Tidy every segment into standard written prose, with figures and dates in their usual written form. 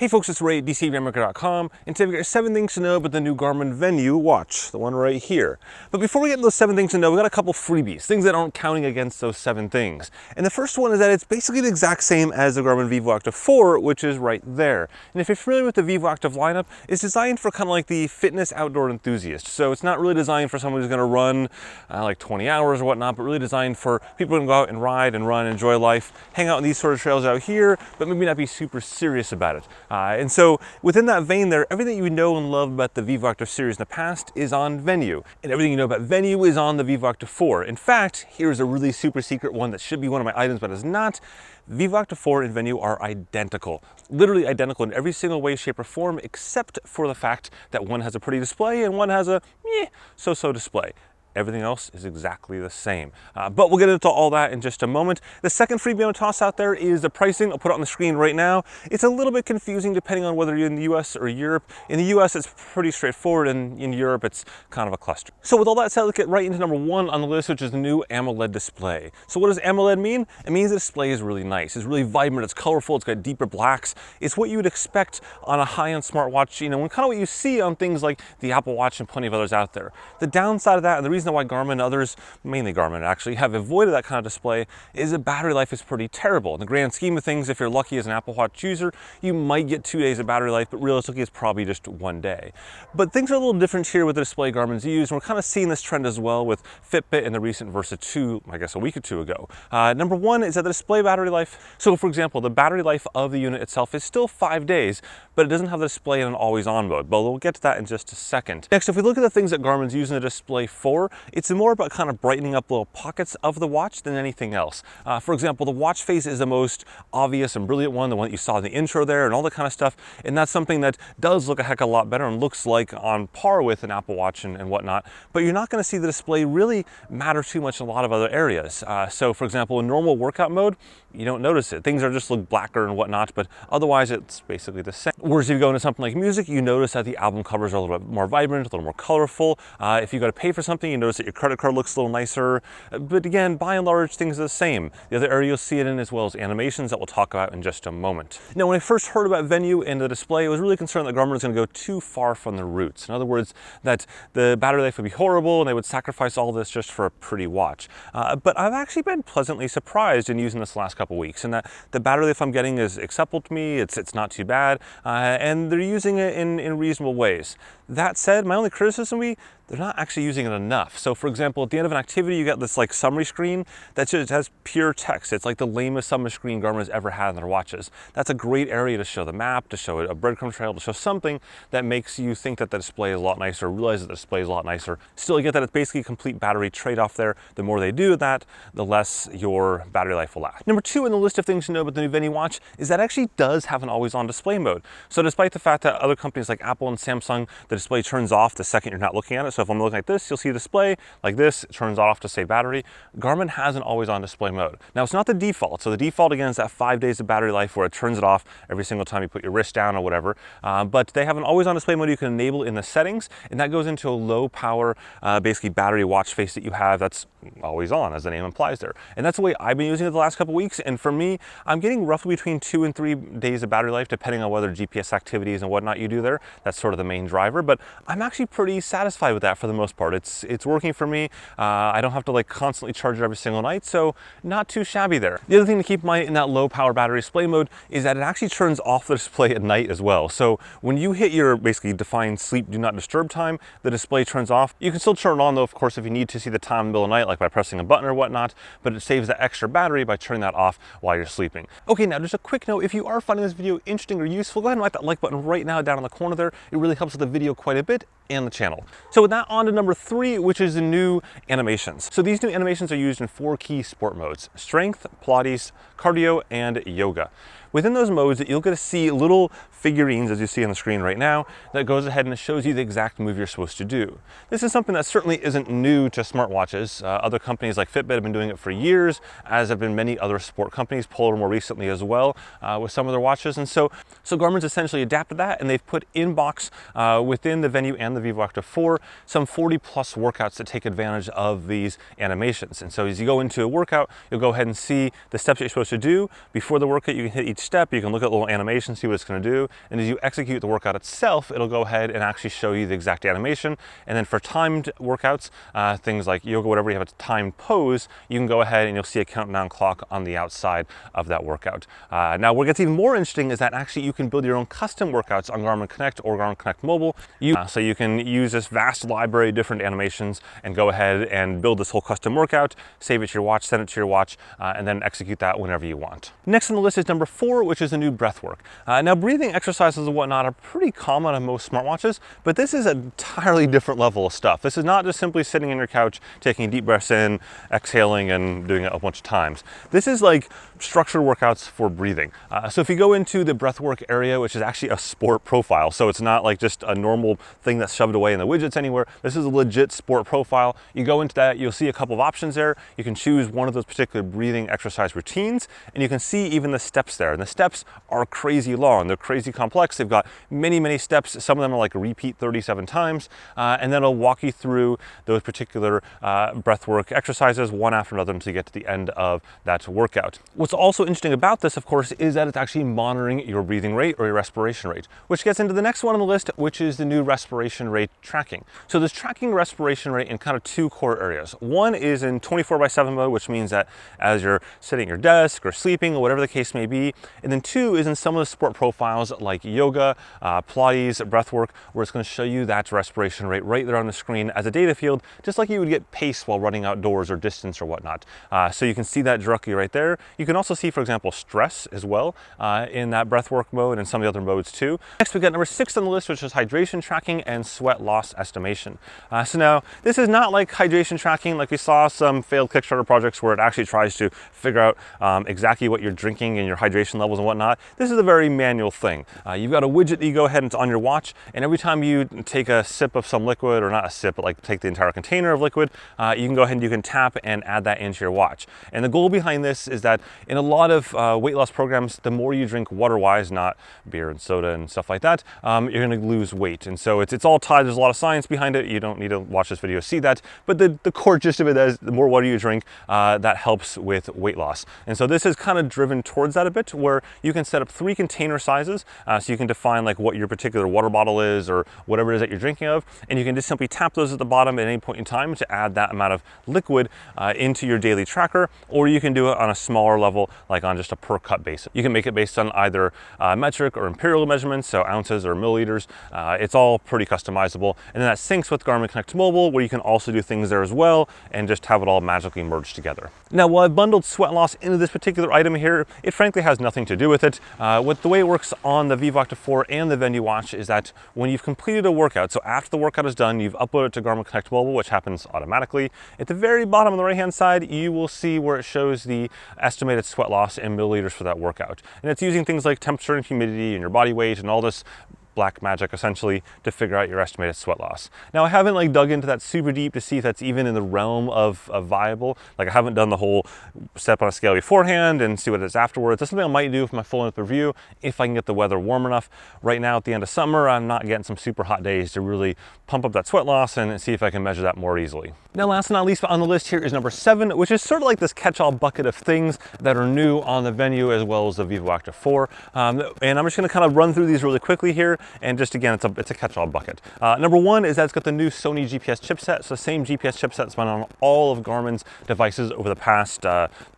Hey folks, it's Ray at DCRainmaker.com, and today we got 7 things to know about the new Garmin Venu watch, the one right here. But before we get into those 7 things to know, we got a couple freebies, things that aren't counting against those 7 things. And the first one is that it's basically the exact same as the Garmin Vivoactive 4, which is right there. And if you're familiar with the Vivoactive lineup, it's designed for kind of like the fitness outdoor enthusiast. So it's not really designed for someone who's going to run like 20 hours or whatnot, but really designed for people who can go out and ride and run, enjoy life, hang out on these sort of trails out here, but maybe not be super serious about it. And so within that vein there, everything you know and love about the Vivoactive series in the past is on Venu. And everything you know about Venu is on the Vivoactive 4. In fact, here's a really super secret one that should be one of my items, but is not. Vivoactive 4 and Venu are identical. Literally identical in every single way, shape, or form, except for the fact that one has a pretty display and one has a so-so display. Everything else is exactly the same. But we'll get into all that in just a moment. The second freebie I'm going to toss out there is the pricing. I'll put it on the screen right now. It's a little bit confusing depending on whether you're in the US or Europe. In the US, it's pretty straightforward, and in Europe, it's kind of a cluster. So with all that said, let's get right into number 1 on the list, which is the new Amoled Display. So what does Amoled mean? It means the display is really nice. It's really vibrant, it's colorful, it's got deeper blacks. It's what you would expect on a high-end smartwatch, you know, and kind of what you see on things like the Apple Watch and plenty of others out there. The downside of that, and the reason why Garmin and others, mainly Garmin actually, have avoided that kind of display is the battery life is pretty terrible. In the grand scheme of things, if you're lucky as an Apple Watch user, you might get 2 days of battery life, but realistically it's probably just 1 day. But things are a little different here with the display Garmin's used, and we're kind of seeing this trend as well with Fitbit and the recent Versa 2, I guess a week or 2 ago. Number 1 is that the display battery life. So for example, the battery life of the unit itself is still 5 days, but it doesn't have the display in an always-on mode. But we'll get to that in just a second. Next, if we look at the things that Garmin's using the display for, it's more about kind of brightening up little pockets of the watch than anything else. For example, the watch face is the most obvious and brilliant one, the one that you saw in the intro there and all that kind of stuff. And that's something that does look a heck of a lot better and looks like on par with an Apple Watch and whatnot. But you're not going to see the display really matter too much in a lot of other areas. So for example, in normal workout mode, you don't notice it. Things are just look blacker and whatnot, but otherwise it's basically the same. Whereas if you go into something like music, you notice that the album covers are a little bit more vibrant, a little more colorful. If you got to pay for something, you notice that your credit card looks a little nicer. But again, by and large, things are the same. The other area you'll see it in as well as animations that we'll talk about in just a moment. Now, when I first heard about Venu and the display, I was really concerned that Garmin was going to go too far from the roots. In other words, that the battery life would be horrible and they would sacrifice all this just for a pretty watch. But I've actually been pleasantly surprised in using this the last couple weeks, and that the battery life I'm getting is acceptable to me. It's not too bad, and they're using it in reasonable ways. That said, my only criticism would be they're not actually using it enough. So for example, at the end of an activity, you get this like summary screen that just has pure text. It's like the lamest summary screen Garmin has ever had in their watches. That's a great area to show the map, to show a breadcrumb trail, to show something that makes you think that the display is a lot nicer, realize that the display is a lot nicer. Still, you get that it's basically a complete battery trade-off there. The more they do that, the less your battery life will last. Number 2 in the list of things to know about the new Venu watch is that it actually does have an always-on display mode. So despite the fact that other companies like Apple and Samsung, the display turns off the second you're not looking at it. So if I'm looking like this, you'll see a display like this, it turns off to say battery. Garmin has an always-on display mode. Now, it's not the default. So the default, again, is that 5 days of battery life where it turns it off every single time you put your wrist down or whatever. But they have an always-on display mode you can enable in the settings, and that goes into a low power, basically battery watch face that you have that's always on, as the name implies there. And that's the way I've been using it the last couple weeks. And for me, I'm getting roughly between 2 and 3 days of battery life, depending on whether GPS activities and whatnot you do there. That's sort of the main driver, but I'm actually pretty satisfied with that for the most part. It's working for me. I don't have to like constantly charge it every single night, so not too shabby there. The other thing to keep in mind in that low power battery display mode is that it actually turns off the display at night as well. So when you hit your basically defined sleep do not disturb time, the display turns off. You can still turn it on though, of course, if you need to see the time in the middle of the night, like by pressing a button or whatnot, but it saves that extra battery by turning that off while you're sleeping. Okay, now just a quick note, if you are finding this video interesting or useful, go ahead and hit that like button right now down in the corner there. It really helps with the video quite a bit and the channel. So with that, on to number 3, which is the new animations. So these new animations are used in 4 key sport modes: strength, Pilates, cardio, and yoga. Within those modes, you'll get to see little figurines, as you see on the screen right now, that goes ahead and shows you the exact move you're supposed to do. This is something that certainly isn't new to smartwatches. Other companies like Fitbit have been doing it for years, as have been many other sport companies, Polar more recently as well, with some of their watches. And so Garmin's essentially adapted that, and they've put in-box within the Venu and and the Vivoactive 4 some 40+ workouts that take advantage of these animations. And so as you go into a workout, you'll go ahead and see the steps that you're supposed to do. Before the workout, you can hit each step, you can look at a little animation, see what it's going to do, and as you execute the workout itself, it'll go ahead and actually show you the exact animation. And then for timed workouts, things like yoga, whatever, you have a timed pose, you can go ahead and you'll see a countdown clock on the outside of that workout. Now what gets even more interesting is that actually you can build your own custom workouts on Garmin Connect or Garmin Connect Mobile. So you can use this vast library of different animations and go ahead and build this whole custom workout, save it to your watch, send it to your watch, and then execute that whenever you want. Next on the list is number 4, which is the new breath work. Now breathing exercises and whatnot are pretty common on most smartwatches, but this is an entirely different level of stuff. This is not just simply sitting on your couch, taking deep breaths in, exhaling, and doing it a bunch of times. This is like structured workouts for breathing. So if you go into the breathwork area, which is actually a sport profile, so it's not like just a normal thing that's shoved away in the widgets anywhere. This is a legit sport profile. You go into that, you'll see a couple of options there. You can choose one of those particular breathing exercise routines, and you can see even the steps there. And the steps are crazy long. They're crazy complex. They've got many, many steps. Some of them are like repeat 37 times, and then it'll walk you through those particular breathwork exercises one after another until you get to the end of that workout. What's also interesting about this, of course, is that it's actually monitoring your breathing rate or your respiration rate, which gets into the next one on the list, which is the new respiration rate tracking. So there's tracking respiration rate in kind of 2 core areas. One is in 24/7 mode, which means that as you're sitting at your desk or sleeping or whatever the case may be. And then 2 is in some of the sport profiles like yoga, Pilates, breathwork, where it's going to show you that respiration rate right there on the screen as a data field, just like you would get pace while running outdoors or distance or whatnot. So you can see that directly right there. You can also see, for example, stress as well in that breathwork mode and some of the other modes too. Next, we got number 6 on the list, which is hydration tracking and sweat loss estimation. So now, this is not like hydration tracking like we saw some failed Kickstarter projects where it actually tries to figure out exactly what you're drinking and your hydration levels and whatnot. This is a very manual thing. You've got a widget that you go ahead and it's on your watch, and every time you take a sip of some liquid, or not a sip, but like take the entire container of liquid, you can go ahead and you can tap and add that into your watch. And the goal behind this is that in a lot of weight loss programs, the more you drink water-wise, not beer and soda and stuff like that, you're going to lose weight. And so it's all tied. There's a lot of science behind it. You don't need to watch this video to see that. But the core gist of it is the more water you drink, that helps with weight loss. And so this is kind of driven towards that a bit, where you can set up 3 container sizes. So you can define like what your particular water bottle is or whatever it is that you're drinking of. And you can just simply tap those at the bottom at any point in time to add that amount of liquid into your daily tracker. Or you can do it on a smaller level, like on just a per cup basis. You can make it based on either metric or imperial measurements, so ounces or milliliters. It's all pretty customizable. And then that syncs with Garmin Connect Mobile, where you can also do things there as well and just have it all magically merged together. Now, while I've bundled sweat loss into this particular item here, it frankly has nothing to do with it. The way it works on the Vivoactive 4 and the Venu watch is that when you've completed a workout, so after the workout is done, you've uploaded it to Garmin Connect Mobile, which happens automatically. At the very bottom on the right-hand side, you will see where it shows the estimated sweat loss in milliliters for that workout. And it's using things like temperature and humidity and your body weight and all this black magic essentially to figure out your estimated sweat loss. Now, I haven't like dug into that super deep to see if that's even in the realm of viable. Like, I haven't done the whole step on a scale beforehand and see what it is afterwards. That's something I might do with my full-length review if I can get the weather warm enough. Right now at the end of summer, I'm not getting some super hot days to really pump up that sweat loss and see if I can measure that more easily. Now, last but not least on the list here is number 7, which is sort of like this catch-all bucket of things that are new on the Venu as well as the Vivoactive 4. And I'm just going to kind of run through these really quickly here. And just again, it's a catch-all bucket. Number 1 is that it's got the new Sony GPS chipset. So the same GPS chipset that's been on all of Garmin's devices over the past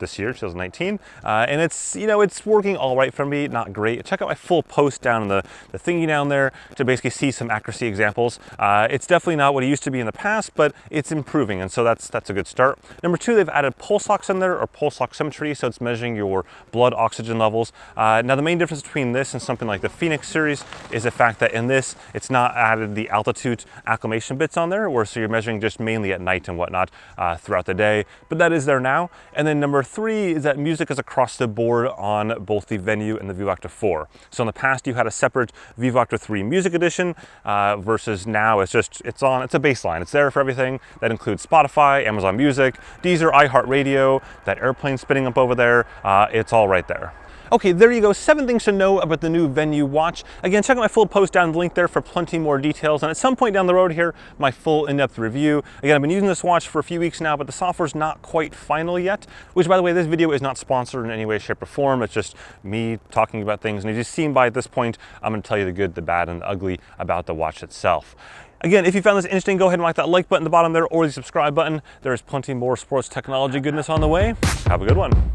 this year, 2019. And it's, you know, it's working all right for me, not great. Check out my full post down in the thingy down there to basically see some accuracy examples. It's definitely not what it used to be in the past, but it's improving, and so that's a good start. Number 2, they've added pulse ox in there, or pulse oximetry, so it's measuring your blood oxygen levels. Now, the main difference between this and something like the Phoenix series is the fact that in this, it's not added the altitude acclimation bits on there, where so you're measuring just mainly at night and whatnot throughout the day, but that is there now. And then number 3 is that music is across the board on both the Venu and the Vivoactive 4. So in the past, you had a separate Vivoactive 3 music edition versus now it's a baseline. It's there for everything. That includes Spotify, Amazon Music, Deezer, iHeartRadio, that airplane spinning up over there. It's all right there. Okay, there you go, 7 things to know about the new Venu watch. Again, check out my full post down the link there for plenty more details, and at some point down the road here, my full in-depth review. Again, I've been using this watch for a few weeks now, but the software's not quite final yet, which, by the way, this video is not sponsored in any way, shape, or form. It's just me talking about things, and as you've seen by this point, I'm going to tell you the good, the bad, and the ugly about the watch itself. Again, if you found this interesting, go ahead and whack that like button at the bottom there or the subscribe button. There's plenty more sports technology goodness on the way. Have a good one.